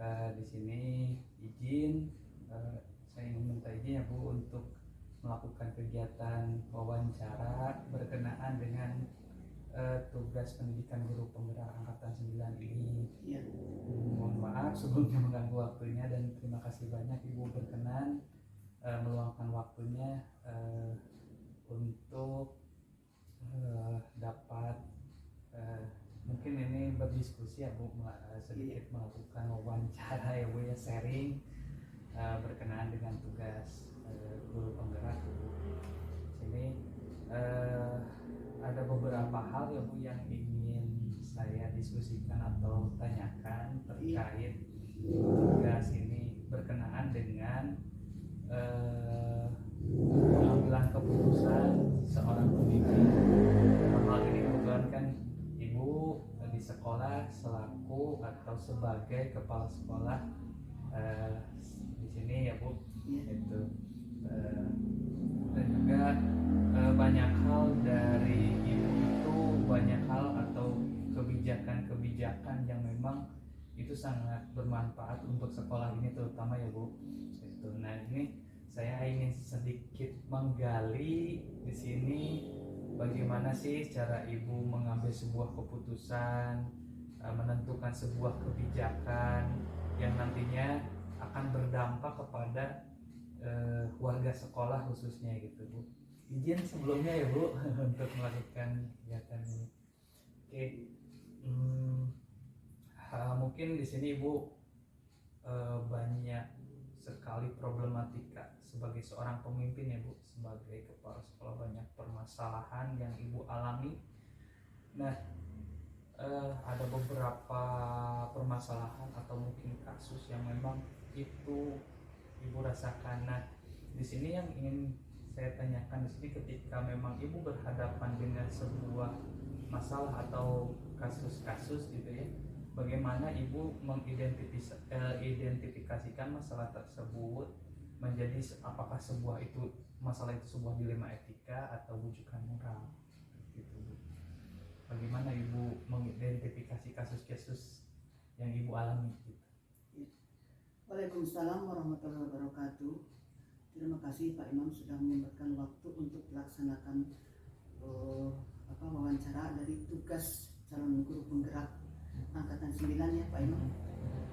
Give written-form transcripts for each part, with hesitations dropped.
Di sini izin, saya ingin minta izin ya Bu untuk melakukan kegiatan wawancara berkenaan dengan tugas pendidikan guru penggerak angkatan 9 ini. Ya. Mohon maaf sebelumnya mengganggu waktunya dan terima kasih banyak Ibu berkenan meluangkan waktunya untuk dapat mungkin ini berdiskusi ya Bu, sedikit melakukan wawancara ya Bu ya, sharing berkenaan dengan tugas guru penggerak Bu. Sini ada beberapa hal ya Bu yang ingin saya diskusikan atau tanyakan terkait tugas ini berkenaan dengan pengambilan keputusan seorang pemimpin. Dalam hal ini kebetulan kan Ibu di sekolah selaku atau sebagai kepala sekolah di sini ya Bu, itu dan juga banyak hal dari Ibu itu, banyak hal atau kebijakan-kebijakan yang memang itu sangat bermanfaat untuk sekolah ini terutama ya Bu. Itu. Nah ini saya ingin sedikit menggali di sini bagaimana sih cara Ibu mengambil sebuah keputusan, menentukan sebuah kebijakan yang nantinya akan berdampak kepada warga sekolah khususnya gitu Bu. Izin sebelumnya ya Bu untuk melakukan kegiatan ini. Oke, mungkin di sini Ibu banyak sekali problematika sebagai seorang pemimpin ya Bu, sebagai kepala sekolah banyak permasalahan yang Ibu alami. Nah, ada beberapa permasalahan atau mungkin kasus yang memang itu Ibu rasakan. Nah, di sini yang ingin saya tanyakan di sini, ketika memang Ibu berhadapan dengan sebuah masalah atau kasus-kasus gitu ya, bagaimana Ibu mengidentifikasikan masalah tersebut menjadi apakah sebuah itu masalah itu sebuah dilema etika atau wujudan moral gitu Bu. Bagaimana Ibu mengidentifikasi kasus-kasus yang Ibu alami gitu. Waalaikumsalam warahmatullahi wabarakatuh. Terima kasih Pak Imam sudah menyempatkan waktu untuk melaksanakan wawancara dari tugas calon guru penggerak angkatan 9 ya Pak Imam.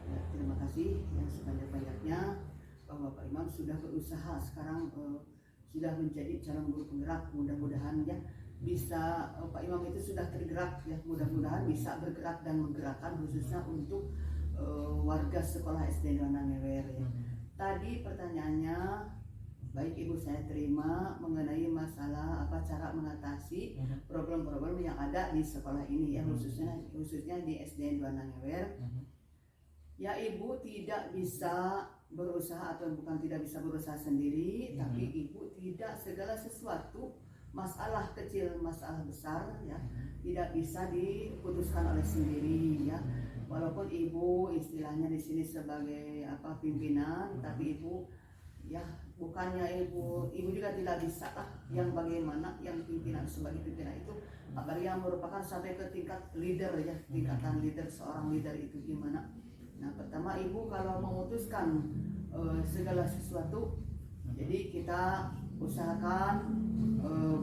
Ya, terima kasih yang sebanyak-banyaknya bahwa Pak Imam sudah berusaha sekarang sudah menjadi calon guru penggerak. Mudah-mudahan ya bisa Pak Imam itu sudah tergerak ya, mudah-mudahan bisa bergerak dan menggerakkan khususnya untuk warga sekolah SD Ngewer ya. Tadi pertanyaannya baik Ibu saya terima mengenai masalah cara mengatasi problem-problem yang ada di sekolah ini ya, khususnya di SD Ngewer. Ya Ibu tidak bisa berusaha atau bukan tidak bisa berusaha sendiri, tapi Ibu tidak segala sesuatu masalah kecil, masalah besar ya tidak bisa diputuskan oleh sendiri ya. Walaupun Ibu istilahnya di sini sebagai pimpinan, tapi Ibu ya bukannya Ibu juga tidak bisa lah yang bagaimana yang pimpinan sebagai pimpinan itu, apalagi yang merupakan sampai ke tingkat leader ya, tingkatan leader, seorang leader itu gimana. Nah pertama Ibu kalau memutuskan segala sesuatu, jadi kita usahakan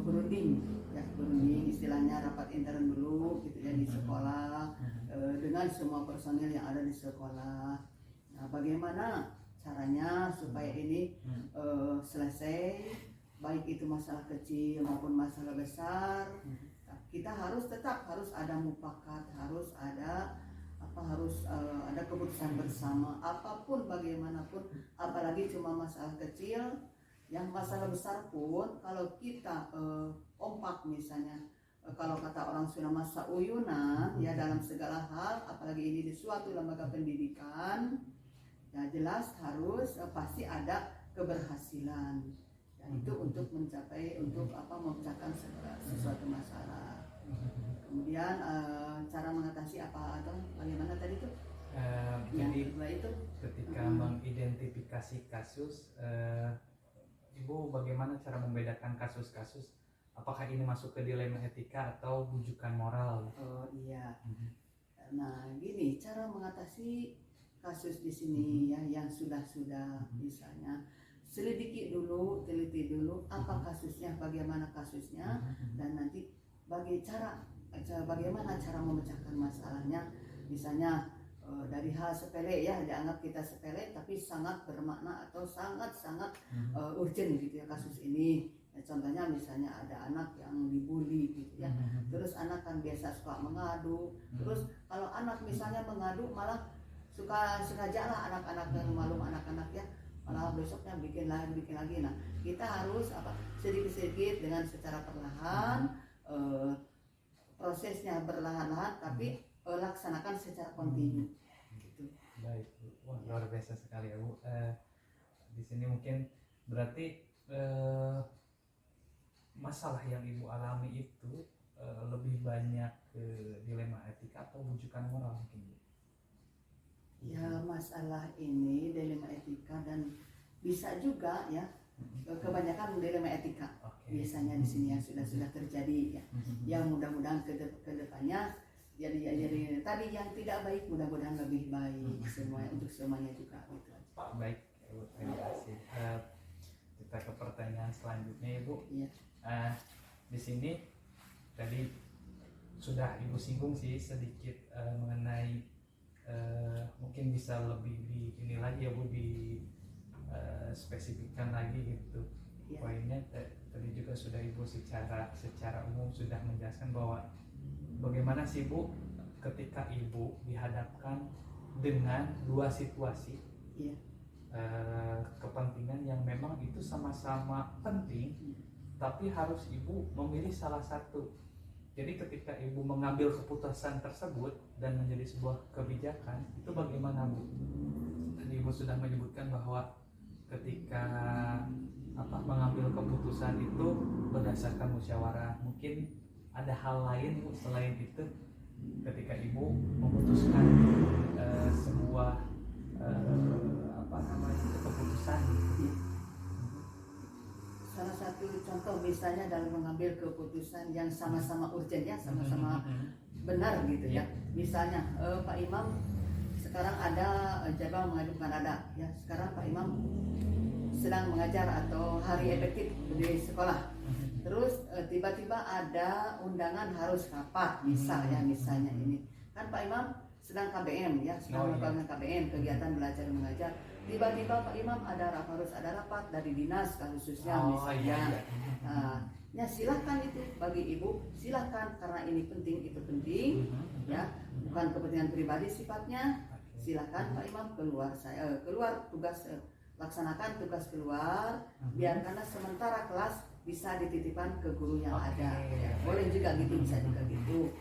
berunding ya, berunding istilahnya rapat intern dulu gitu ya di sekolah dengan semua personil yang ada di sekolah. Nah bagaimana caranya supaya ini selesai, baik itu masalah kecil maupun masalah besar, kita tetap harus ada mufakat, harus ada ada keputusan bersama, apapun bagaimanapun, apalagi cuma masalah kecil. Yang masalah besar pun kalau kita kompak misalnya, kalau kata orang Sunda masa uyunan ya dalam segala hal, apalagi ini di suatu lembaga pendidikan ya jelas harus pasti ada keberhasilan ya, itu untuk mencapai memecahkan sesuatu masalah. Kemudian cara mengatasi apa atau bagaimana tadi tuh? Jadi itu ketika mengidentifikasi kasus, Ibu bagaimana cara membedakan kasus-kasus? Apakah ini masuk ke dilema etika atau rujukan moral? Oh iya. Nah gini cara mengatasi kasus di sini ya yang sudah misalnya selidiki dulu, teliti dulu apa kasusnya, bagaimana kasusnya, dan nanti bagaimana cara memecahkan masalahnya. Misalnya dari hal sepele ya, dianggap kita sepele tapi sangat bermakna atau sangat urgent gitu ya kasus ini. Ya, contohnya misalnya ada anak yang dibully gitu ya, terus anak kan biasa suka mengadu, terus kalau anak misalnya mengadu malah suka sengaja lah anak-anak yang malu anak-anak ya, malah besoknya bikin lagi. Nah kita harus sedikit-sedikit dengan secara perlahan, prosesnya berlahan-lahan tapi laksanakan secara kontinu gitu. Baik Bu, wah luar biasa sekali ya Bu. Di sini mungkin berarti masalah yang Ibu alami itu lebih banyak ke dilema etika atau bujukan moral mungkin Bu? Ya masalah ini dilema etika dan bisa juga ya kebanyakan dilema etika. Biasanya di sini yang sudah terjadi ya. Yang mudah-mudahan ke depannya jadi tadi yang tidak baik mudah-mudahan lebih baik semuanya untuk semuanya juga gitu. Pak baik Bu, terima kasih. Kita ke pertanyaan selanjutnya Ibu. Iya. Di sini tadi sudah Ibu singgung sih sedikit mengenai mungkin bisa lebih ini lagi ya Bu, di spesifikkan lagi gitu. Ya. Poinnya tadi juga sudah Ibu secara umum sudah menjelaskan bahwa bagaimana sih Bu ketika Ibu dihadapkan dengan dua situasi, ya. kepentingan yang memang itu sama-sama penting, tapi harus Ibu memilih salah satu. Jadi ketika Ibu mengambil keputusan tersebut dan menjadi sebuah kebijakan, itu bagaimana Bu? Tadi Ibu sudah menyebutkan bahwa ketika mengambil keputusan itu berdasarkan musyawarah. Mungkin ada hal lain Bu selain itu ketika Ibu memutuskan sebuah keputusan gitu. Salah satu contoh misalnya dalam mengambil keputusan yang sama-sama urgent ya, sama-sama benar gitu ya. Misalnya Pak Imam sekarang ada jadwal mengajukan ya. Sekarang Pak Imam sedang mengajar atau hari efektif di sekolah. Terus tiba-tiba ada undangan harus rapat misalnya ini. Kan Pak Imam sedang KBM ya, sedang melakukan KBM, kegiatan belajar mengajar. Tiba-tiba Pak Imam harus ada rapat dari dinas khususnya misalnya. Ya silahkan itu bagi Ibu, silahkan karena ini penting, itu penting ya, bukan kepentingan pribadi sifatnya. Silahkan Pak Imam keluar tugas, laksanakan tugas keluar, biarkanlah sementara kelas bisa dititipkan ke guru yang ada. Ya, boleh juga gitu, bisa juga gitu.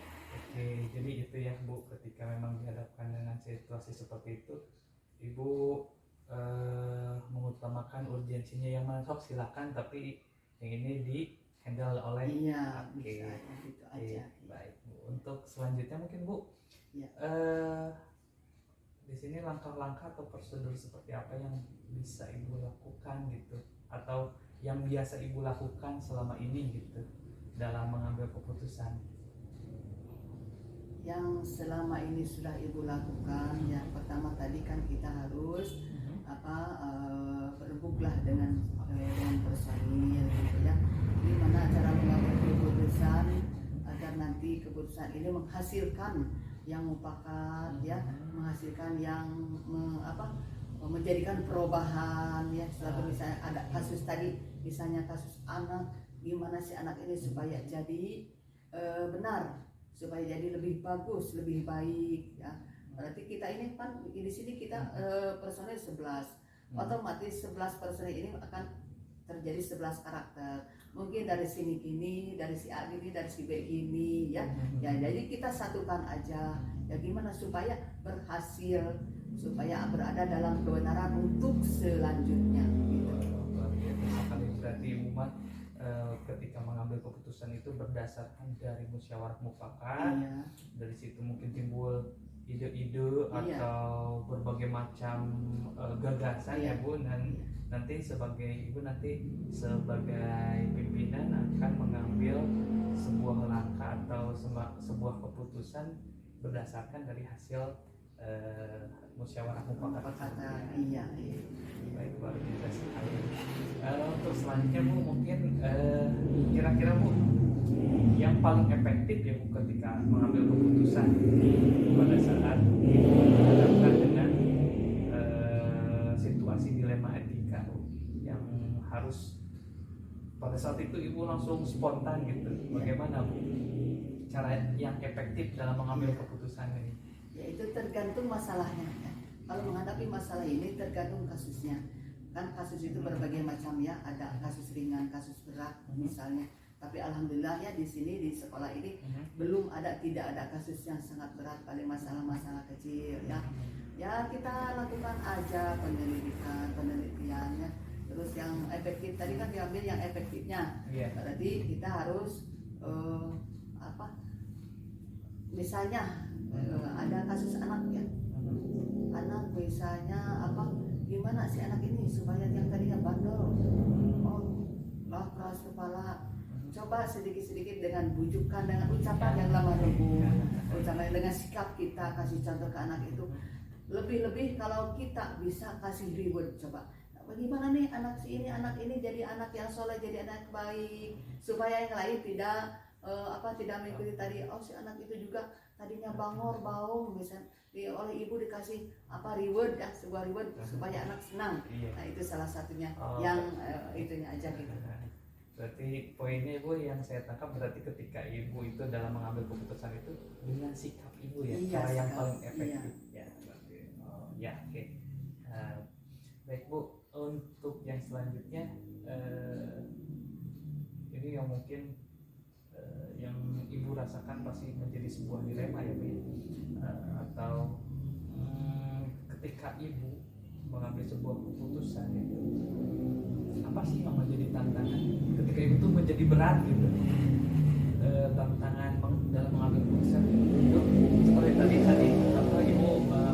Oke, jadi itu ya Bu, ketika memang dihadapkan dengan situasi seperti itu, Ibu mengutamakan urgensinya yang mana, sok silakan, tapi yang ini di handle oleh bisa gitu aja. Baik Bu, untuk selanjutnya mungkin Bu, ya. Di sini langkah-langkah atau prosedur seperti apa yang bisa Ibu lakukan gitu, atau yang biasa Ibu lakukan selama ini gitu dalam mengambil keputusan? Yang selama ini sudah Ibu lakukan, yang pertama tadi kan kita harus berembuklah dengan personil gitu ya. Gimana cara mengambil keputusan agar nanti keputusan ini menghasilkan yang mufakat ya, menghasilkan yang menjadikan perubahan ya. Setelah misalnya ada kasus tadi, misalnya kasus anak, gimana si anak ini supaya jadi benar, supaya jadi lebih bagus, lebih baik ya. Berarti kita ini kan di sini kita personil 11. Otomatis 11 personil ini akan terjadi 11 karakter. Mungkin dari sini gini, dari si A gini, dari si B gini ya. Ya jadi kita satukan aja. Ya gimana supaya berhasil, supaya berada dalam kebenaran untuk selanjutnya gitu. Berarti umat ketika mengambil keputusan itu berdasarkan dari musyawarah mufakat. Dari situ mungkin timbul ide-ide atau berbagai macam gagasan ya Bu, dan nanti sebagai Ibu nanti sebagai pimpinan akan mengambil sebuah langkah atau sebuah keputusan berdasarkan dari hasil musyawarah mufakat. Kata iya. Baik, luar biasa sekali. Untuk selanjutnya Bu, mungkin kira-kira Bu, yang paling efektif ya Bu ketika mengambil keputusan pada saat dihadapkan dengan situasi dilema etika Bu, yang harus pada saat itu Ibu langsung spontan gitu. Bagaimana Bu cara yang efektif dalam mengambil keputusan ini? Ya itu tergantung masalahnya ya. Kalau menghadapi masalah ini tergantung kasusnya. Kan kasus itu berbagai macam ya, ada kasus ringan, kasus berat misalnya. Tapi alhamdulillah ya di sini di sekolah ini belum ada, tidak ada kasus yang sangat berat, paling masalah-masalah kecil ya. Ya kita lakukan aja penelitiannya. Terus yang efektif tadi kan diambil yang efektifnya. Berarti kita harus misalnya ada kasus anak ya. Anak misalnya gimana si anak ini supaya yang tadinya bandel, keras kepala, coba sedikit-sedikit dengan bujukan, dengan ucapan yang lemah lembut, ucapan dengan sikap kita kasih contoh ke anak itu. Lebih-lebih kalau kita bisa kasih reward, coba bagaimana nih anak ini jadi anak yang soleh, jadi anak baik, supaya yang lain tidak mengikuti tadi. Si anak itu juga tadinya bangor baung misalnya, oleh ibu dikasih reward ya, sebuah reward supaya anak senang. Nah itu salah satunya yang itunya aja gitu. Berarti poinnya Ibu yang saya tangkap berarti ketika Ibu itu dalam mengambil keputusan itu dengan sikap Ibu ya, cara yang paling efektif ya. Oke. Baik Bu, untuk yang selanjutnya ini yang mungkin yang Ibu rasakan pasti menjadi sebuah dilema ya Bu, atau ketika Ibu mengambil sebuah keputusan itu apa sih yang menjadi tantangan ketika itu menjadi berat gitu, tantangan dalam mengambil keputusan itu seperti tadi Ibu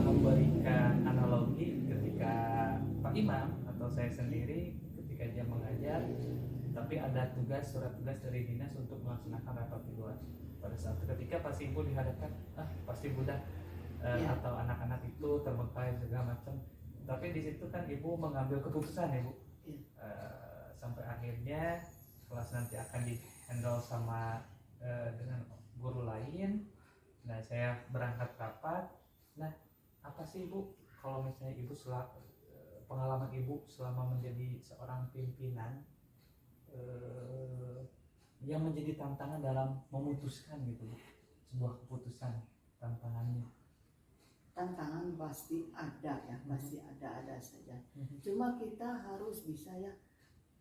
memberikan analogi ketika Pak Imam atau saya sendiri ketika dia mengajar, tapi ada surat tugas dari dinas untuk melaksanakan rapat di luar. Pada saat ketika pasti Ibu dihadapkan pasti budak atau anak-anak itu terbengkalai segala macam, tapi di situ kan Ibu mengambil keputusan ya Bu, sampai akhirnya kelas nanti akan di handle sama dengan guru lain. Nah saya berangkat rapat. Nah apa sih Ibu kalau misalnya Ibu pengalaman Ibu selama menjadi seorang pimpinan yang menjadi tantangan dalam memutuskan gitu sebuah keputusan, tantangannya? Tantangan pasti ada ya, pasti ada saja. Cuma kita harus bisa ya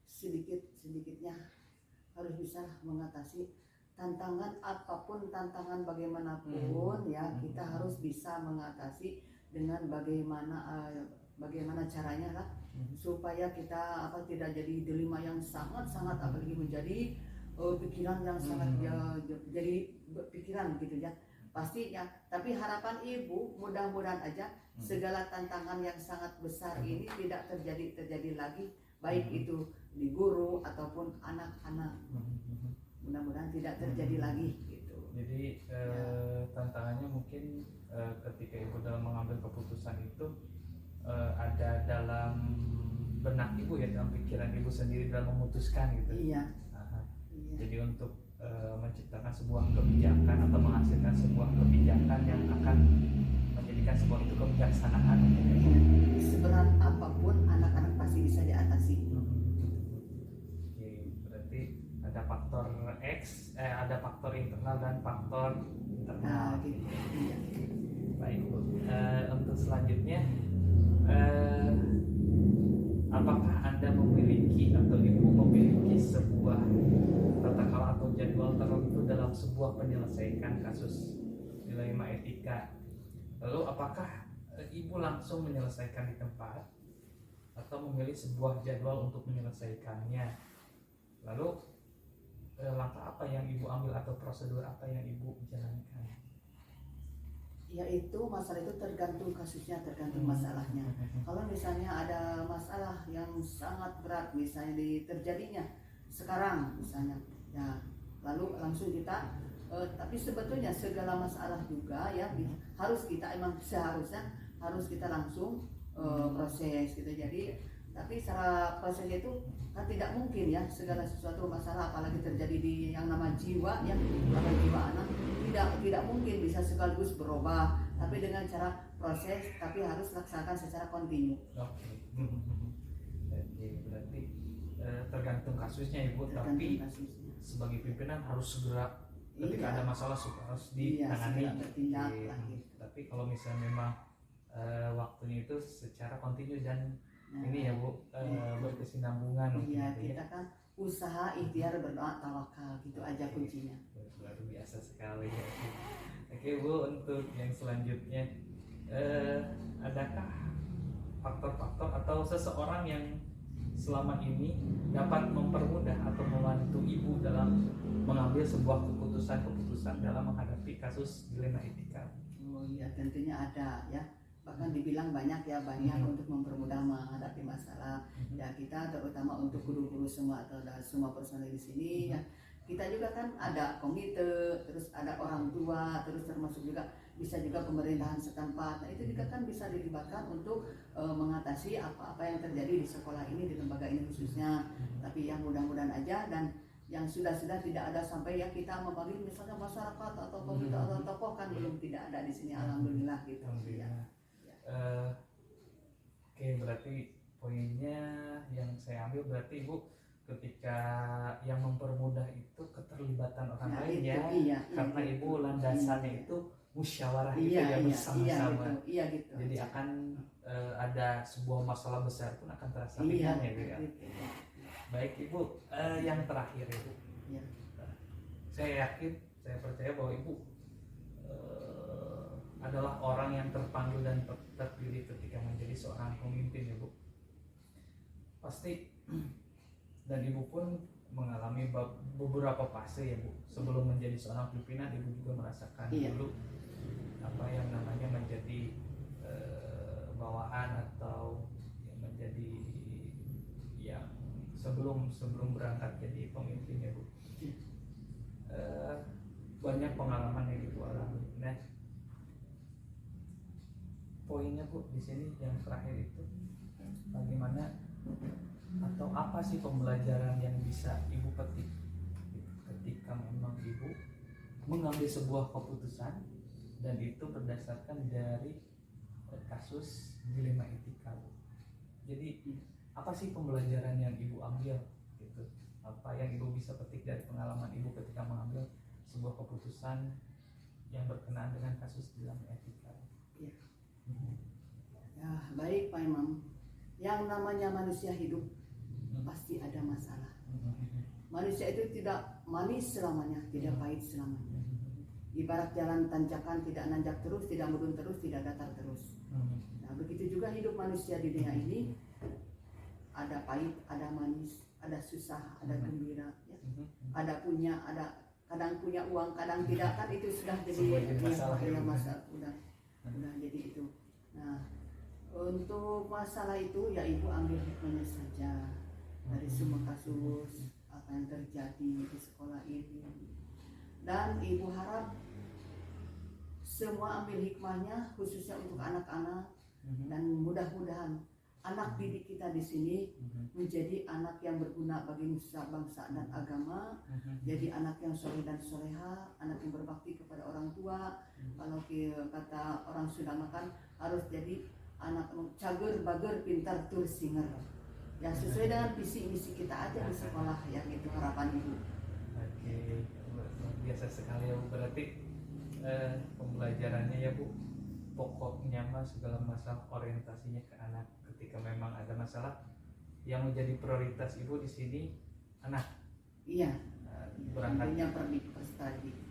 sedikitnya harus bisa mengatasi tantangan apapun, tantangan bagaimanapun ya, kita harus bisa mengatasi dengan bagaimana caranya lah, supaya kita tidak jadi dilema yang sangat apalagi menjadi pikiran yang sangat jadi pikiran gitu ya. Pasti ya, tapi harapan Ibu mudah-mudahan aja segala tantangan yang sangat besar ini tidak terjadi lagi, baik itu di guru ataupun anak-anak. Mudah-mudahan tidak terjadi lagi gitu. Jadi tantangannya mungkin ketika Ibu dalam mengambil keputusan itu ada dalam benak Ibu ya, dalam pikiran Ibu sendiri dalam memutuskan gitu. Iya. Jadi untuk menciptakan sebuah kebijakan atau menghasilkan sebuah kebijakan yang akan menjadikan sebuah itu kebijaksanaan. Seberat apapun anak-anak pasti bisa diatasi. Oke, berarti ada faktor X, ada faktor internal dan faktor internal. Gitu. Baik Bu, untuk selanjutnya apakah Anda memiliki atau Ibu memiliki sebuah tata cara atau jadwal tertentu dalam sebuah penyelesaian kasus dilema etika? Lalu apakah Ibu langsung menyelesaikan di tempat atau memilih sebuah jadwal untuk menyelesaikannya? Lalu langkah apa yang Ibu ambil atau prosedur apa yang Ibu jalankan? Yaitu masalah itu tergantung kasusnya, tergantung masalahnya. Kalau misalnya ada masalah yang sangat berat, misalnya terjadinya sekarang misalnya ya, lalu langsung kita tapi sebetulnya segala masalah juga ya harus kita emang seharusnya harus kita langsung proses gitu. Jadi tapi secara prosesnya itu kan tidak mungkin ya, segala sesuatu masalah apalagi terjadi di yang nama jiwa ya, atau jiwa anak tidak mungkin bisa sekaligus berubah, tapi dengan cara proses, tapi harus laksanakan secara kontinu. Oke. Oke, berarti tergantung kasusnya Ibu, Tergantung tapi kasusnya. sebagai pimpinan harus segera ketika Iya. ada masalah harus Iya, ditangani. segera bertindak Iya. lah gitu. Tapi kalau misalnya memang waktunya itu secara kontinu dan Nah, ini ya Bu, berkesinambungan iya, gitu ya. kita kan usaha, ikhtiar, berdoa, tawakal, gitu aja kuncinya. Luar biasa sekali ya. Oke Bu, untuk yang selanjutnya adakah faktor-faktor atau seseorang yang selama ini dapat mempermudah atau membantu Ibu dalam mengambil sebuah keputusan dalam menghadapi kasus dilema etika? Oh iya, tentunya ada ya. Bahkan dibilang banyak ya, banyak untuk mempermudah menghadapi masalah. Ya kita terutama untuk guru-guru semua atau semua personel di sini ya. Kita juga kan ada komite, terus ada orang tua, terus termasuk juga bisa juga pemerintahan setempat. Nah itu juga kan bisa dilibatkan untuk mengatasi apa-apa yang terjadi di sekolah ini, di lembaga ini khususnya. Tapi yang mudah-mudahan aja, dan yang sudah-sudah tidak ada sampai ya kita memanggil misalnya masyarakat atau komite atau tokoh, kan belum tidak ada di sini, alhamdulillah gitu ya. Oke, berarti poinnya yang saya ambil berarti Ibu ketika yang mempermudah itu keterlibatan orang Nah, lain itu, ya, iya, karena iya, Ibu gitu. landasannya Iya. itu musyawarah itu Iya, ya iya, bersama-sama. iya gitu. Jadi akan ada sebuah masalah besar pun akan terasa iya, ringan ya Bu ya. gitu. Baik Ibu, yang terakhir Ibu, Iya. saya yakin, saya percaya bahwa Ibu adalah orang yang terpanggil dan terpilih ketika menjadi seorang pemimpin ya Bu. Pasti dan Ibu pun mengalami beberapa fase ya Bu. Sebelum menjadi seorang pimpinan Ibu juga merasakan dulu apa yang namanya menjadi bawaan atau yang menjadi yang sebelum berangkat jadi pemimpin ya Bu. Banyak pengalaman yang Ibu alami. Nah, poinnya Bu di sini yang terakhir itu bagaimana atau apa sih pembelajaran yang bisa Ibu petik ketika memang Ibu mengambil sebuah keputusan dan itu berdasarkan dari kasus dilema etika Bu. Jadi apa sih pembelajaran yang Ibu ambil gitu? Apa yang Ibu bisa petik dari pengalaman Ibu ketika mengambil sebuah keputusan yang berkenaan dengan kasus dilema etika? Iya. Ya, baik Pak Imam. Yang namanya manusia hidup pasti ada masalah. Manusia itu tidak manis selamanya, tidak pahit selamanya. Ibarat jalan tanjakan, tidak nanjak terus, tidak mudun terus, tidak datar terus. Nah, begitu juga hidup manusia di dunia ini, ada pahit, ada manis, ada susah, ada gembira, ya. Ada punya, ada kadang punya uang, kadang tidak, kan itu sudah jadi masalah ya. Masalah udah jadi itu. Nah, untuk masalah itu ya Ibu ambil hikmahnya saja dari semua kasus apa yang terjadi di sekolah ini, dan Ibu harap semua ambil hikmahnya khususnya untuk anak-anak, dan mudah-mudahan anak didik kita di sini menjadi anak yang berguna bagi nusa bangsa dan agama, jadi anak yang soleh dan soleha, anak yang berbakti kepada orang tua. Kalau kata orang Sunda makan harus jadi anak cager, bager, pintar, tur, singer, yang sesuai dengan visi misi kita aja di sekolah, yang itu harapan Ibu. Oke, biasa sekali ya Bu. Berarti pembelajarannya ya Bu, pokoknya mah segala masalah orientasinya ke anak. Ketika memang ada masalah, yang menjadi prioritas Ibu di sini anak. Iya. Berangkat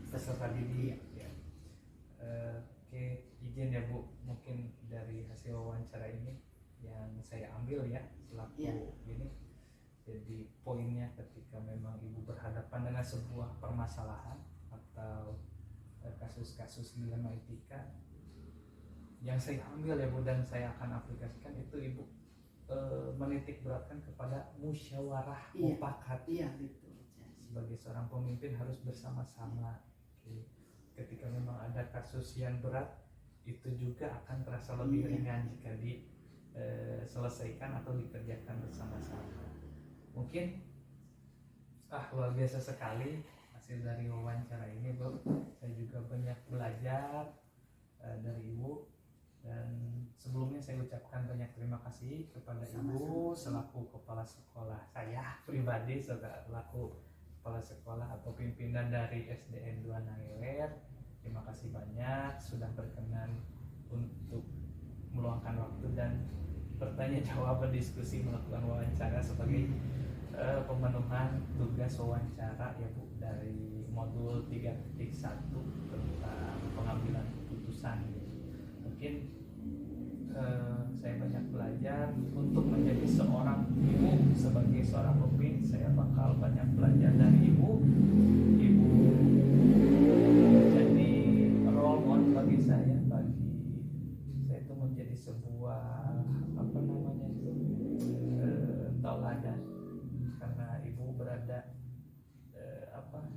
peserta didik. Ya. Oke, izin ya Bu, mungkin dari hasil wawancara ini yang saya ambil ya selaku ini, jadi poinnya ketika memang Ibu berhadapan dengan sebuah permasalahan atau kasus-kasus dilema etika, yang saya ambil ya Bu dan saya akan aplikasikan itu Ibu menitik beratkan kepada musyawarah mufakat. Iya, betul. Sebagai seorang pemimpin harus bersama-sama. Oke. Ketika memang ada kasus yang berat, itu juga akan terasa lebih Iya. ringan jika diselesaikan atau dikerjakan bersama-sama. Mungkin luar biasa sekali hasil dari wawancara ini, Bu. Saya juga banyak belajar dari Ibu, dan sebelumnya saya ucapkan banyak terima kasih kepada Ibu selaku kepala sekolah saya pribadi, selaku kepala sekolah atau pimpinan dari SDN 2 Nangewer. Terima kasih banyak sudah berkenan untuk meluangkan waktu dan bertanya jawab, berdiskusi, melakukan wawancara sebagai pemenuhan tugas wawancara ya Bu, dari modul 3.1 tentang pengambilan keputusan. Mungkin saya banyak belajar untuk menjadi seorang ibu. Sebagai seorang pemimpin, saya bakal banyak belajar dari Ibu. Ibu menjadi role model bagi saya itu menjadi sebuah tauladan, karena Ibu berada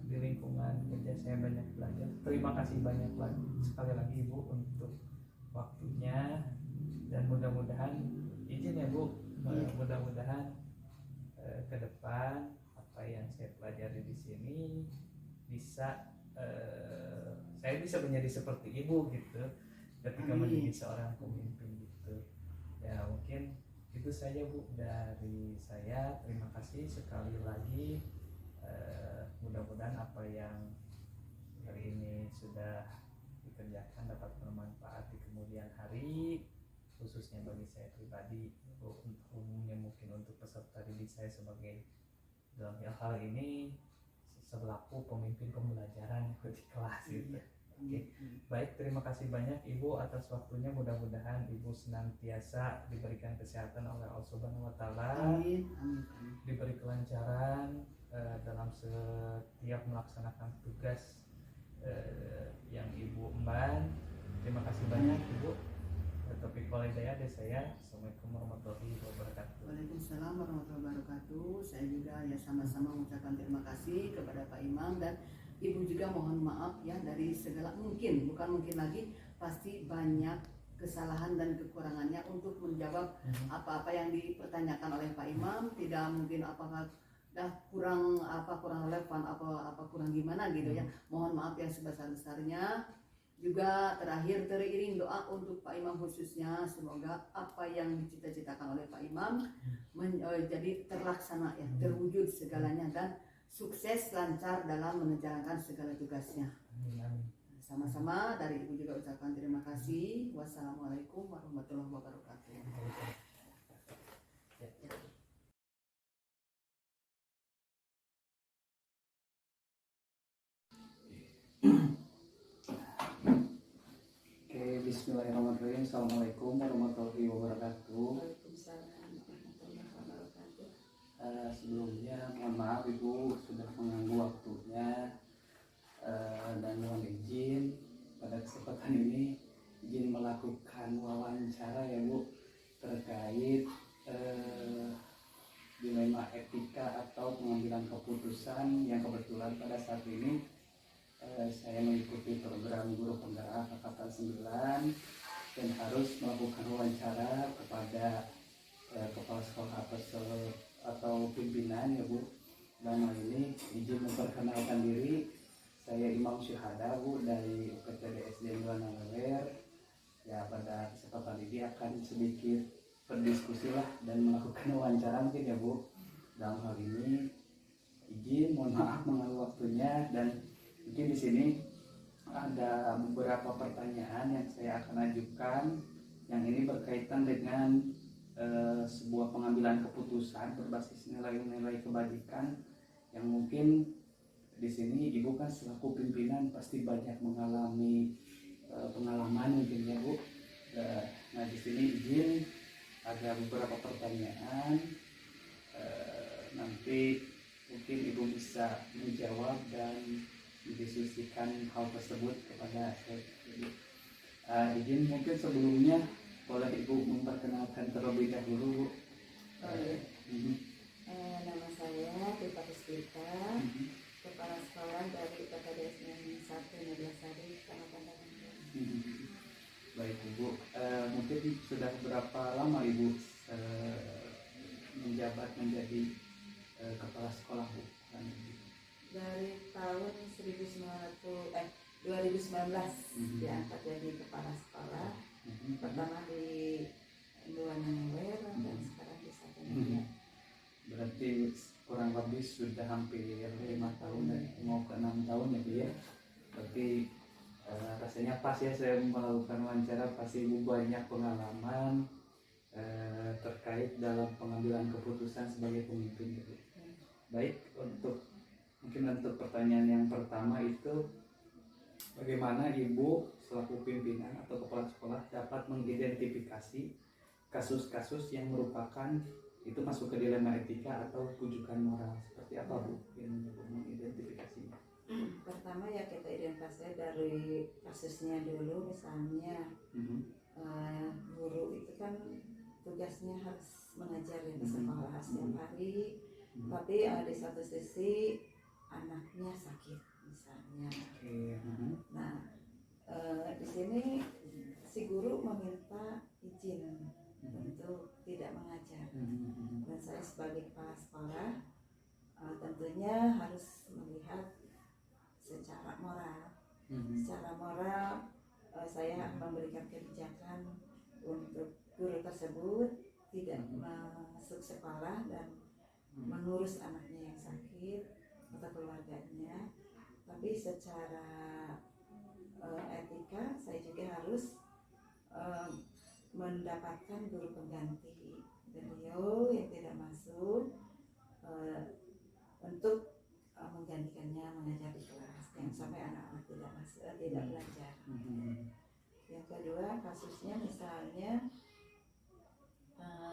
di lingkungan kerja saya banyak belajar. Terima kasih banyak lagi sekali lagi Ibu untuk waktunya, dan mudah-mudahan izin ya Bu, mudah-mudahan ke depan apa yang saya pelajari di sini bisa saya bisa menjadi seperti Ibu gitu ketika menjadi seorang pemimpin gitu ya. Mungkin itu saja Bu dari saya. Terima kasih sekali lagi. Mudah-mudahan apa yang hari ini sudah dikerjakan dapat bermanfaat di kemudian hari, khususnya bagi saya pribadi, umumnya mungkin untuk peserta didik saya sebagai dalam hal ini selaku pemimpin pembelajaran di kelas gitu. Oke. Baik, terima kasih banyak Ibu atas waktunya. Mudah-mudahan Ibu senantiasa diberikan kesehatan oleh Allah Subhanahu wa taala. Diberi kelancaran dalam setiap melaksanakan tugas yang Ibu emban. Terima kasih banyak Ibu. Topik walidaya dari saya. Assalamualaikum warahmatullahi wabarakatuh. Waalaikumsalam warahmatullahi wabarakatuh. Saya juga ya sama-sama mengucapkan terima kasih kepada Pak Imam, dan Ibu juga mohon maaf ya dari segala mungkin, bukan mungkin lagi, pasti banyak kesalahan dan kekurangannya untuk menjawab apa-apa yang dipertanyakan oleh Pak Imam. Tidak mungkin apakah kurang relevan, apa kurang gimana gitu ya. Mohon maaf yang sebesar-besarnya. Juga terakhir teriring doa untuk Pak Imam khususnya, semoga apa yang dicita-citakan oleh Pak Imam jadi terlaksana ya, terwujud segalanya, dan sukses lancar dalam menjalankan segala tugasnya. Sama-sama dari Ibu juga ucapkan terima kasih. Wassalamualaikum warahmatullahi wabarakatuh. Bismillahirrahmanirrahim. Assalamualaikum warahmatullahi wabarakatuh. Sebelumnya mohon maaf Ibu sudah mengganggu waktunya, dan mohon izin pada kesempatan ini izin melakukan wawancara ya Bu, terkait dilema etika atau pengambilan keputusan yang kebetulan pada saat ini saya mengikuti program guru penggerak angkatan 9 dan harus melakukan wawancara kepada kepala sekolah atau pimpinan ya Bu. Dan ini izin memperkenalkan diri, saya Imam Syuhada Bu dari UPTD SDN 2 Nangewer. Ya, pada kesempatan ini akan sedikit berdiskusi lah dan melakukan wawancara mungkin ya Bu. Dalam hal ini izin mohon maaf mengambil waktunya, dan mungkin di sini ada beberapa pertanyaan yang saya akan ajukan, yang ini berkaitan dengan sebuah pengambilan keputusan berbasis nilai-nilai kebajikan, yang mungkin di sini Ibu kan selaku pimpinan pasti banyak mengalami pengalaman mungkin ya Bu. Nah di sini izin ada beberapa pertanyaan, nanti mungkin Ibu bisa menjawab dan didiskusikan hal tersebut kepada saya. Izin mungkin sebelumnya boleh Ibu memperkenalkan terlebih dahulu. Nama saya Tipa Puspita, Kepala Sekolah dari PTD SDN 1 Neglasari, Kecamatan Tangerang. Baik berapa lama Ibu menjabat menjadi kepala sekolah Bu? Dari tahun 2019 diangkat jadi kepala sekolah. Pertama di Dua Nangwer dan sekarang di Satu Nangwer. Berarti kurang lebih sudah hampir 5 tahun dan mau ke 6 tahun ya Bu ya. Berarti rasanya pas ya saya melakukan wawancara, pasti Ibu banyak pengalaman terkait dalam pengambilan keputusan sebagai pemimpin gitu. Baik, mungkin untuk pertanyaan yang pertama itu, bagaimana Ibu selaku pimpinan atau kepala sekolah dapat mengidentifikasi kasus-kasus yang merupakan itu masuk ke dilema etika atau rujukan moral? Seperti apa Bu yang mengidentifikasinya? Pertama ya kita identifikasi dari kasusnya dulu, misalnya guru itu kan tugasnya harus mengajar di sekolah setiap hari, tapi di satu sisi anaknya sakit misalnya. Nah di sini si guru meminta izin untuk tidak mengajar, dan saya sebagai kepala sekolah tentunya harus melihat secara moral. Secara moral saya memberikan kebijakan untuk guru tersebut tidak masuk sekolah dan mengurus anaknya yang sakit atau keluarganya. Tapi secara etika saya juga harus mendapatkan guru pengganti beliau yang tidak masuk untuk menggantikannya mengajar di kelas, yang sampai anak-anak tidak masuk, tidak belajar. Yang kedua, kasusnya misalnya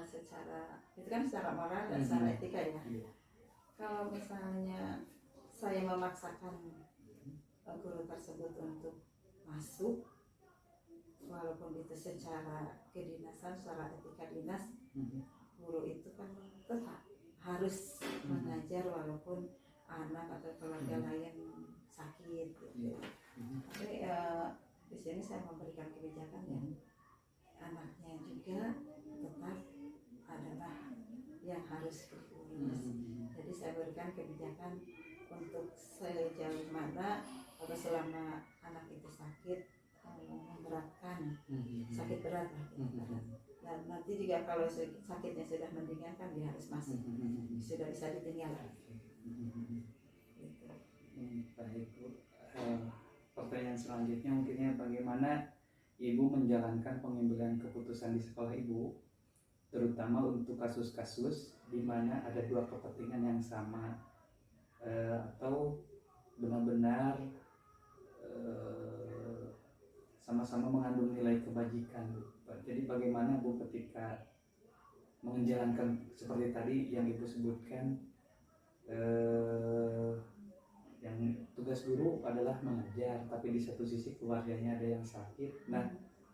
secara itu kan secara moral dan secara etika ya. Kalau misalnya saya memaksakan guru tersebut untuk masuk, walaupun itu secara kedinasan, secara etika dinas, guru itu kan tetap harus mengajar walaupun anak atau keluarga lain sakit gitu. Tapi di sini saya memberikan kebijakan yang anaknya juga tetap adalah yang harus diurus. Jadi saya berikan kebijakan untuk sejauh mana atau selama anak itu sakit memberatkan, sakit berat lah gitu. Dan nanti juga kalau sakitnya sudah mendingan kan dia harus masuk, sudah bisa ditinggal. Gitu. Baik Bu. Pertanyaan selanjutnya mungkinnya bagaimana Ibu menjalankan pengambilan keputusan di sekolah Ibu, terutama untuk kasus-kasus di mana ada dua kepentingan yang sama atau benar-benar sama-sama mengandung nilai kebajikan. Jadi bagaimana Bu ketika menjalankan seperti tadi yang Ibu sebutkan, yang tugas guru adalah mengajar, tapi di satu sisi keluarganya ada yang sakit. Nah,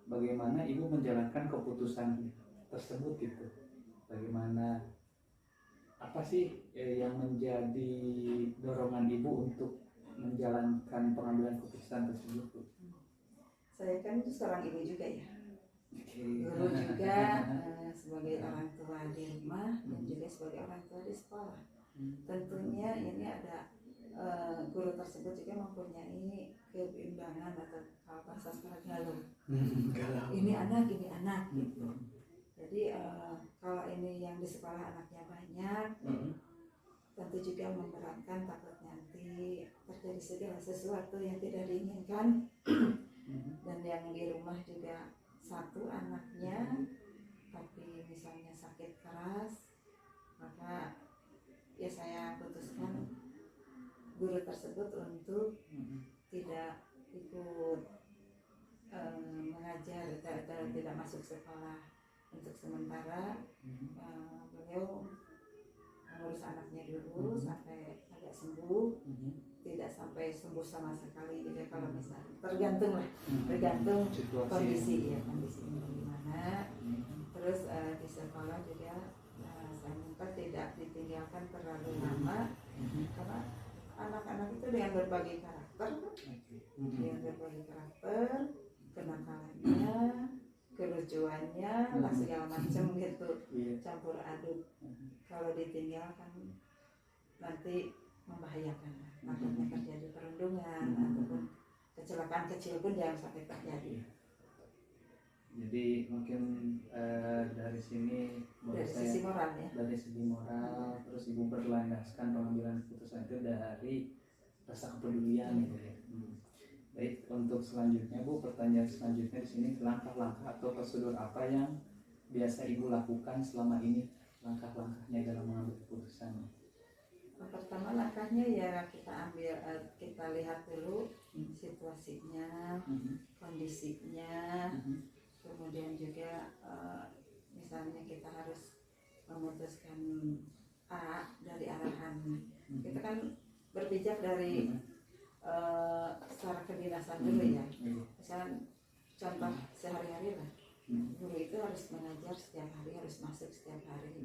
bagaimana Ibu menjalankan keputusan tersebut gitu? Bagaimana, apa sih yang menjadi dorongan Ibu untuk menjalankan pengambilan keputusan tersebut? Saya kan itu seorang ibu juga ya, guru juga, sebagai orang tua di rumah dan juga sebagai orang tua di sekolah. Tentunya ini ada guru tersebut juga mempunyai keimbangan atau kalau bahasa sekarang galau. Ini anak gitu. Jadi kalau ini yang di sekolah anaknya banyak, tentu juga memberatkan, takut nanti terjadi segala sesuatu yang tidak diinginkan. Dan yang di rumah juga satu anaknya tapi misalnya sakit keras, maka ya saya putuskan guru tersebut untuk tidak ikut mengajar atau tidak masuk sekolah untuk sementara. Beliau mengurus anaknya dulu sampai agak sembuh, tidak sampai sembuh sama sekali juga kalau misalnya tergantung kondisi bagaimana. Terus di sekolah juga saya minta tidak ditinggalkan terlalu lama, karena anak-anak itu dengan berbagai karakter, kenakalannya, kelucuannya lah segala macam gitu, Iya. campur aduk. Kalau ditinggal kan nanti membahayakan, takutnya terjadi perundungan ataupun kecelakaan kecil pun jangan sampai terjadi. Jadi mungkin dari sini Dari sisi moral ya. dari segi moral, terus ibu berlandaskan pengambilan keputusan itu dari rasa kepedulian gitu ya. Baik, untuk selanjutnya Bu, pertanyaan selanjutnya di sini, langkah-langkah atau prosedur apa yang biasa ibu lakukan selama ini, langkah-langkahnya dalam mengambil keputusan? Pertama langkahnya ya kita ambil, kita lihat dulu situasinya, kondisinya, kemudian juga misalnya kita harus memutuskan A dari arahan, kita kan berpijak dari secara kedinasan dulu ya. Misalnya contoh sehari-hari lah, guru itu harus mengajar setiap hari, harus masuk setiap hari,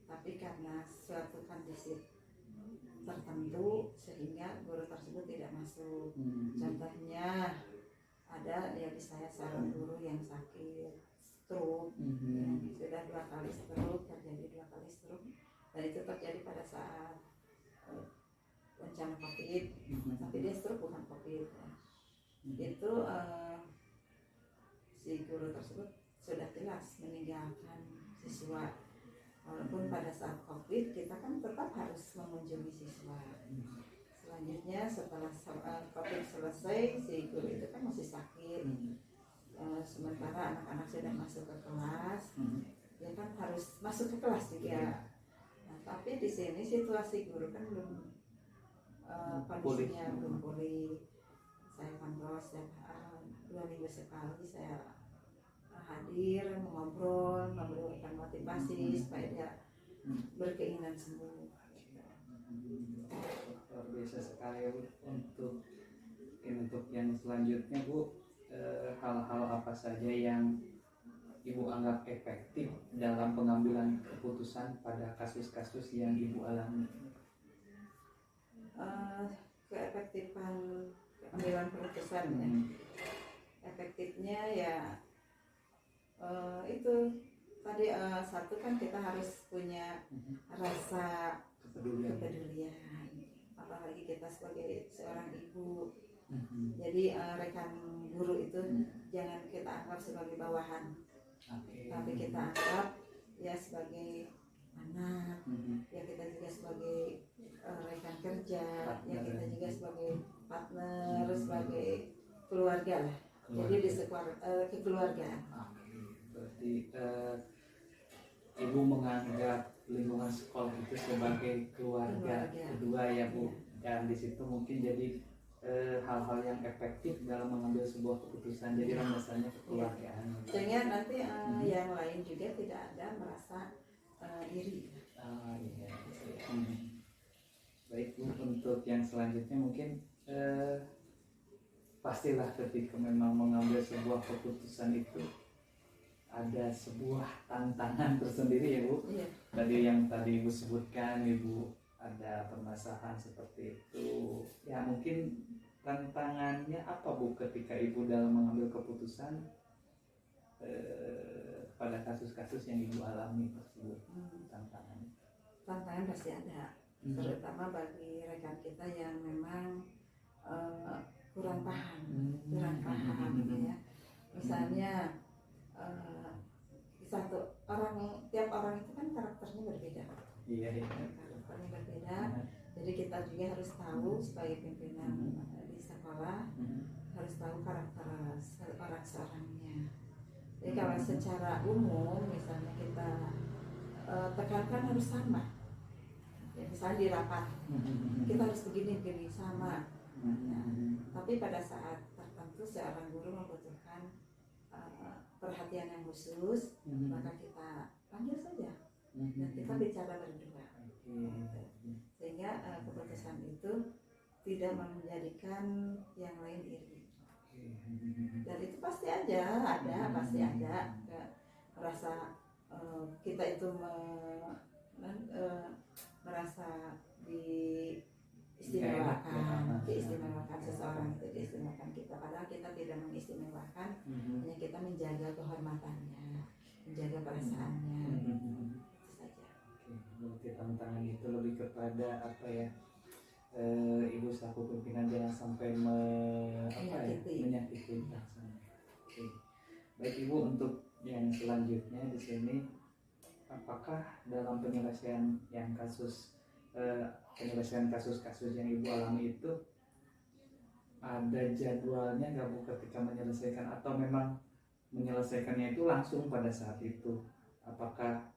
tapi karena suatu kondisi tertentu sehingga guru tersebut tidak masuk. Contohnya ada ya di saya seorang guru yang sakit stroke, ya, sudah 2 kali stroke, terjadi 2 kali stroke, dan itu terjadi pada saat bencana COVID, tapi dia stroke bukan COVID ya. Itu si guru tersebut sudah jelas meninggalkan siswa, walaupun pada saat COVID kita kan tetap harus mengunjungi siswa. Selanjutnya setelah COVID selesai, si guru itu kan masih sakit, sementara anak-anak sudah masuk ke kelas, dia kan harus masuk ke kelas juga. Nah, tapi di sini situasi guru kan belum kondisinya belum pulih. Saya kontrol setiap 2 minggu sekali, saya hadir, mengobrol, memberikan motivasi supaya dia berkeinginan sembuh. Luar biasa sekali Bu. Untuk yang selanjutnya Bu, hal-hal apa saja yang ibu anggap efektif dalam pengambilan keputusan pada kasus-kasus yang ibu alami? Keefektifan pengambilan keputusan ya. Efektifnya ya itu tadi, satu kan kita harus punya rasa kepedulian, apalagi kita sebagai seorang ibu. Jadi rekan guru itu jangan kita anggap sebagai bawahan, tapi kita anggap ya sebagai anak, ya kita juga sebagai rekan kerja, ya kita juga sebagai partner, sebagai keluarga lah. Jadi di kekeluargaan. Berarti ibu menganggap lingkungan sekolah itu sebagai keluarga kedua ya Bu. Dan di situ mungkin jadi hal-hal yang efektif dalam mengambil sebuah keputusan, jadi landasannya kekeluargaan. Sehingga nanti yang lain juga tidak ada merasa iri. Iya. Baik Bu, untuk yang selanjutnya mungkin pastilah ketika memang mengambil sebuah keputusan itu ada sebuah tantangan tersendiri ya Bu. Iya. Tadi yang tadi Ibu sebutkan, Ibu ada permasalahan seperti itu. Ya mungkin tantangannya apa Bu ketika Ibu dalam mengambil keputusan pada kasus-kasus yang Ibu alami tersebut? Tantangan pasti ada, terutama bagi rekan kita yang memang kurang paham ya. Misalnya tiap orang itu kan karakternya berbeda. Iya. Karakternya berbeda. Jadi kita juga harus tahu sebagai pimpinan di sekolah, harus tahu karakter orang-orangnya. Jadi kalau secara umum misalnya kita tekankan harus sama. Ya, misalnya di rapat kita harus begini sama. Nah, tapi pada saat tertentu seorang guru membutuhkan perhatian yang khusus, maka kita panggil saja dan kita bicara berdua. Sehingga keputusan itu tidak menjadikan yang lain iri. Dan itu pasti ada merasa kita itu merasa istimewakan, ya. diistimewakan seseorang itu diistimewakan kita, padahal kita tidak mengistimewakan, hanya kita menjaga kehormatannya, menjaga perasaannya, itu saja. Berarti tantangan itu lebih kepada apa ya, ibu selaku pimpinan jangan sampai menyakiti perasaan. Oke. Baik ibu, untuk yang selanjutnya di sini, apakah dalam penyelesaian kasus-kasus yang ibu alami itu ada jadwalnya nggak bu ketika menyelesaikan, atau memang menyelesaikannya itu langsung pada saat itu? Apakah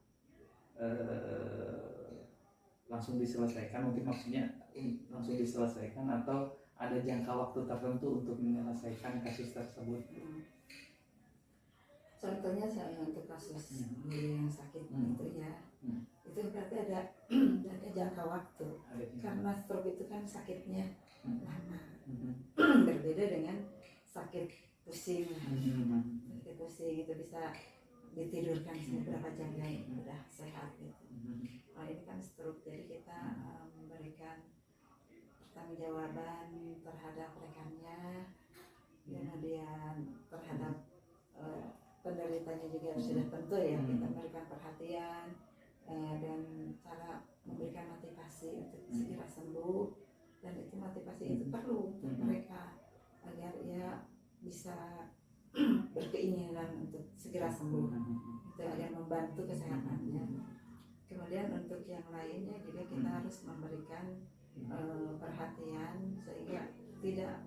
langsung diselesaikan, mungkin maksudnya langsung diselesaikan, atau ada jangka waktu tertentu untuk menyelesaikan kasus tersebut? Contohnya saya untuk kasus guru yang sakit itu ya, itu berarti ada jangka waktu, karena stroke itu kan sakitnya lama, berbeda dengan sakit pusing. Sakit pusing itu bisa ditidurkan beberapa jam ya udah sehat gitu. Kalau ini kan stroke, jadi kita memberikan pertanggungjawaban terhadap rekannya, kemudian terhadap penderitanya juga sudah tentu ya, kita memberikan perhatian dan cara memberikan motivasi untuk segera sembuh, dan itu motivasi itu perlu untuk mereka agar ya bisa berkeinginan untuk segera sembuh, itu agar membantu kesehatannya. Kemudian untuk yang lainnya juga kita harus memberikan perhatian sehingga tidak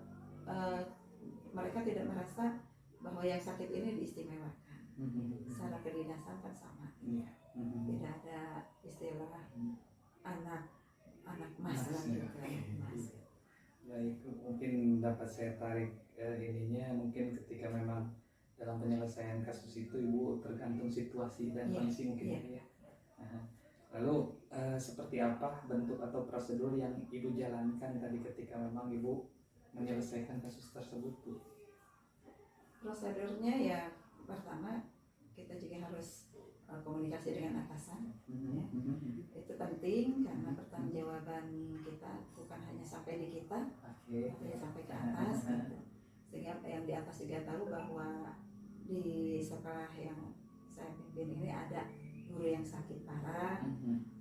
mereka tidak merasa bahwa yang sakit ini diistimewakan. Secara kedinasan kan sama, tidak ada istilah anak mas lagi mas. Baik, mungkin dapat saya tarik ininya, mungkin ketika memang dalam penyelesaian kasus itu ibu tergantung situasi dan kondisi mungkin ya. Lalu seperti apa bentuk atau prosedur yang ibu jalankan tadi ketika memang ibu menyelesaikan kasus tersebut bu? Prosedurnya ya, pertama kita juga harus komunikasi dengan atasan, ya. Itu penting karena pertanggungjawaban kita bukan hanya sampai di kita, tapi sampai ke atas, gitu. Sehingga yang di atas juga tahu bahwa di sekolah yang saya pimpin ini ada guru yang sakit parah.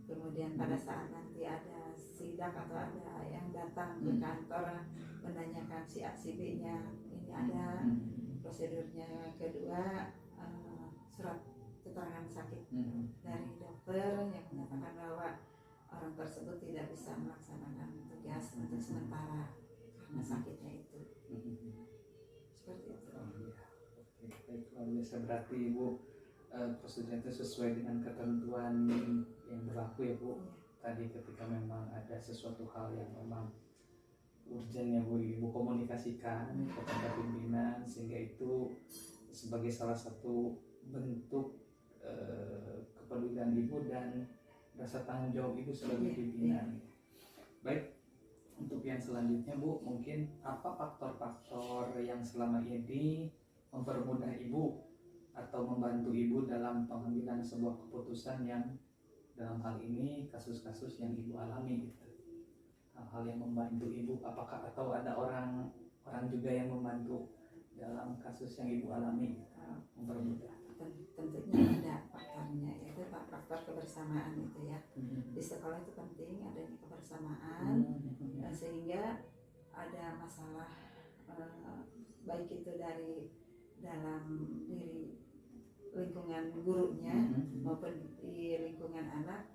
Kemudian pada saat nanti ada sidak atau ada yang datang ke kantor menanyakan si A si B nya ini ada. Prosedurnya kedua, surat keterangan sakit dari dokter yang menyatakan bahwa orang tersebut tidak bisa melaksanakan tugas untuk sementara karena sakitnya itu. Seperti itu. Baik, luar biasa. Berarti ibu prosedurnya itu sesuai dengan ketentuan yang berlaku ya bu. Tadi ketika memang ada sesuatu hal yang memang urgent ya bu, ibu komunikasikan kepada pimpinan, sehingga itu sebagai salah satu bentuk kepedulian ibu dan rasa tanggung jawab ibu sebagai pimpinan. Baik, untuk yang selanjutnya bu, mungkin apa faktor-faktor yang selama ini mempermudah ibu atau membantu ibu dalam pengambilan sebuah keputusan yang dalam hal ini kasus-kasus yang ibu alami gitu? Hal-hal yang membantu ibu, apakah atau ada orang juga yang membantu dalam kasus yang ibu alami mempermudah? Tentunya ada faktornya, yaitu faktor kebersamaan itu ya. Di sekolah itu penting adanya kebersamaan, sehingga ada masalah baik itu dari dalam diri lingkungan gurunya maupun di lingkungan anak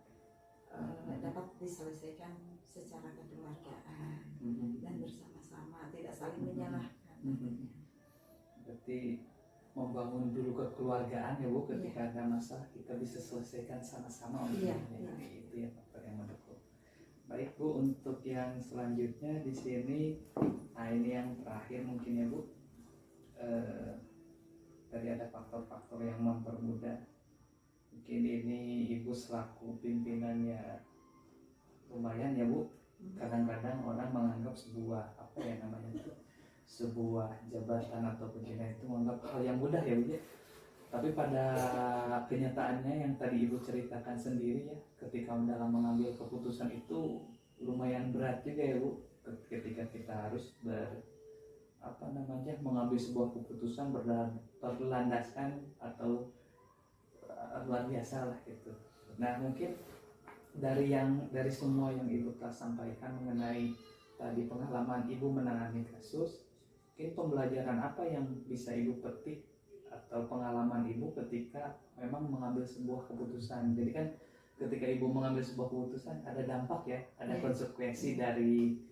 dapat diselesaikan secara kekeluargaan dan bersama-sama, tidak saling menyalahkan. Berarti membangun dulu kekeluargaan ya bu, ketika ada masalah kita bisa selesaikan sama-sama. Itu ya faktor yang mendukung. Baik bu, untuk yang selanjutnya di sini, nah ini yang terakhir mungkin ya bu. Tadi ada faktor-faktor yang mempermudah. Mungkin ini ibu selaku pimpinannya lumayan ya bu. Kadang-kadang orang menganggap sebuah apa ya namanya itu, sebuah jabatan atau pimpinan itu menganggap hal yang mudah ya bu ya. Tapi pada kenyataannya yang tadi ibu ceritakan sendiri ya, ketika dalam mengambil keputusan itu lumayan berat juga ya Bu, ketika kita harus mengambil sebuah keputusan berlandaskan atau luar biasa lah gitu. Nah mungkin dari semua yang Ibu telah sampaikan mengenai tadi pengalaman Ibu menangani kasus, mungkin pembelajaran apa yang bisa Ibu petik atau pengalaman Ibu ketika memang mengambil sebuah keputusan. Jadi kan ketika Ibu mengambil sebuah keputusan ada dampak ya, ada konsekuensi dari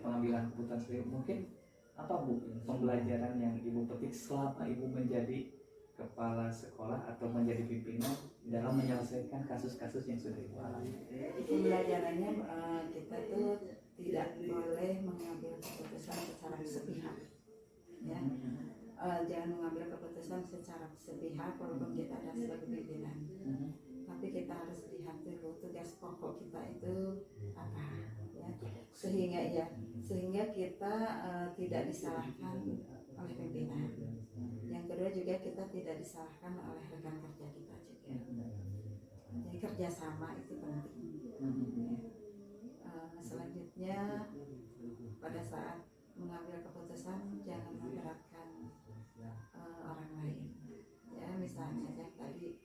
pengambilan keputusan Ibu. Mungkin apa Bu pembelajaran yang Ibu petik selama Ibu menjadi kepala sekolah atau menjadi pimpinan dalam menyelesaikan kasus-kasus yang sudah Ibu alami? Pembelajarannya kita tuh tidak boleh mengambil keputusan secara sepihak, ya. Jangan mengambil keputusan secara sepihak walaupun kita ada sebagai pimpinan. Tapi kita harus lihat dulu tugas pokok kita itu apa, ya. Sehingga kita tidak disalahkan oleh pimpinan. Yang kedua juga kita tidak disalahkan oleh rekan kerja kita juga. Jadi kerjasama itu penting. Selanjutnya pada saat mengambil keputusan jangan menggerakkan orang lain. Ya misalnya yang tadi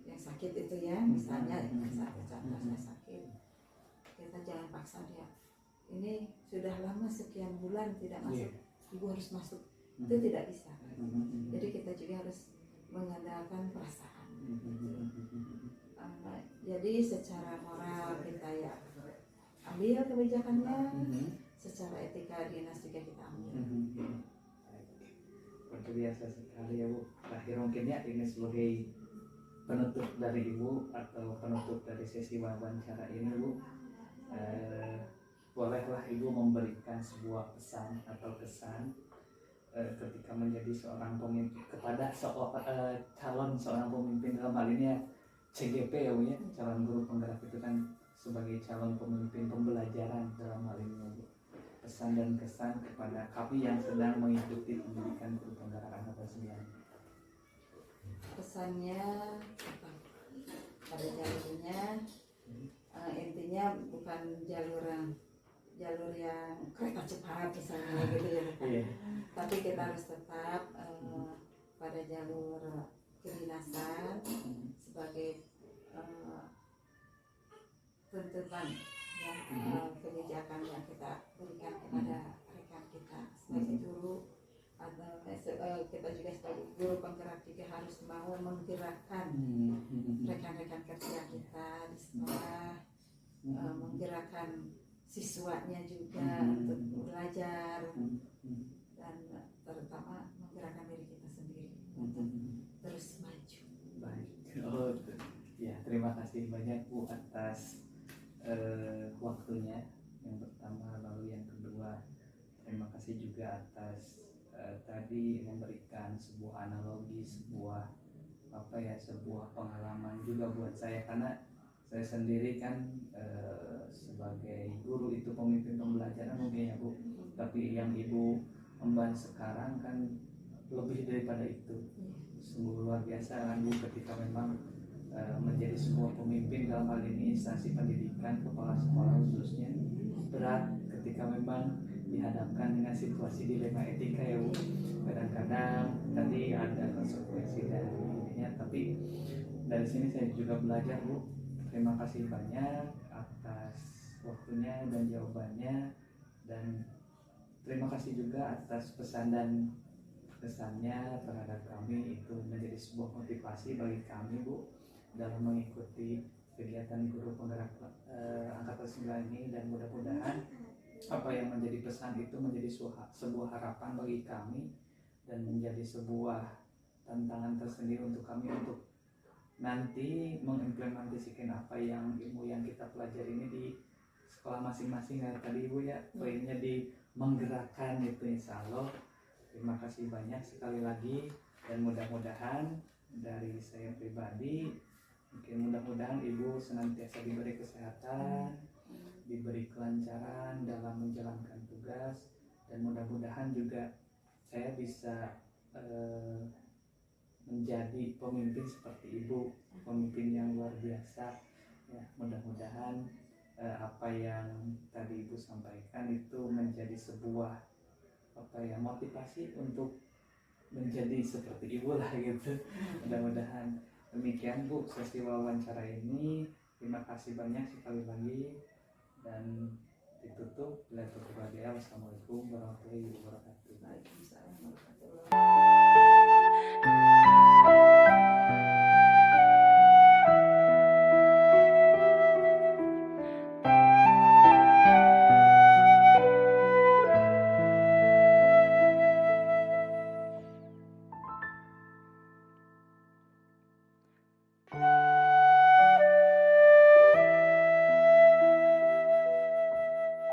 yang sakit itu ya, misalnya contoh saya sakit, kita jangan paksa dia. Ini sudah lama sekian bulan tidak masuk, ibu harus masuk. Itu tidak bisa. Jadi kita juga harus mengandalkan perasaan. Jadi secara moral kita ya ambil kebijakannya, secara etika dinas juga kita ambil. Luar biasa sekali ya Bu. Terakhir mungkin ya ini sebagai penutup dari Ibu atau penutup dari sesi wawancara ini Bu, bolehlah Ibu memberikan sebuah pesan atau kesan ketika menjadi seorang pemimpin kepada calon seorang pemimpin, dalam hal ini ya CGP ya Bu ya, calon guru penggerak itu kan sebagai calon pemimpin pembelajaran dalam hal ini ya Bu. Pesan dan kesan kepada kami yang sedang mengikuti pendidikan guru penggerak angkatan 9. Pesannya pada jalurnya, intinya bukan jalur yang kereta cepat misalnya gitu ya. Tapi kita harus tetap pada jalur kedinasan sebagai tuntutan ya, kebijakan yang kita berikan kepada rekan kita sebagai guru, atau kita juga sebagai guru penggerak juga harus mau menggerakkan rekan-rekan kerja kita di sekolah, menggerakkan siswanya juga untuk belajar, dan terutama menggerakkan diri kita sendiri untuk terus maju. Baik, ya terima kasih banyak Bu atas waktunya yang pertama, lalu yang kedua terima kasih juga atas tadi memberikan sebuah analogi, sebuah pengalaman juga buat saya, karena saya sendiri kan sebagai guru itu pemimpin pembelajaran mungkin ya Bu, tapi yang Ibu emban sekarang kan lebih daripada itu. Sungguh luar biasa kan Bu ketika memang menjadi sebuah pemimpin dalam hal ini instansi pendidikan, kepala sekolah khususnya. Berat ketika memang dihadapkan dengan situasi dilema etika ya Bu. Kadang-kadang tadi ada konsekuensi dari ininya, tapi dari sini saya juga belajar Bu. Terima kasih banyak atas waktunya dan jawabannya, dan terima kasih juga atas pesan dan kesannya terhadap kami. Itu menjadi sebuah motivasi bagi kami Bu dalam mengikuti kegiatan guru penggerak angkatan 9 ini, dan mudah-mudahan apa yang menjadi pesan itu menjadi sebuah harapan bagi kami dan menjadi sebuah tantangan tersendiri untuk kami untuk nanti mengimplementasikan apa yang ilmu yang kita pelajari ini di sekolah masing-masing. Ya tadi Ibu ya poinnya di menggerakkan itu, insya Allah. Terima kasih banyak sekali lagi, dan mudah-mudahan dari saya pribadi mungkin mudah-mudahan Ibu senantiasa diberi kesehatan, diberi kelancaran dalam menjalankan tugas, dan mudah-mudahan juga saya bisa menjadi pemimpin seperti Ibu, pemimpin yang luar biasa ya. Mudah-mudahan apa yang tadi Ibu sampaikan itu menjadi sebuah motivasi untuk menjadi seperti Ibu lah gitu. Mudah-mudahan demikian Bu sesi wawancara ini. Terima kasih banyak sekali lagi dan ditutup. Assalamualaikum warahmatullahi wabarakatuh. Waalaikumsalam warahmatullahi wabarakatuh.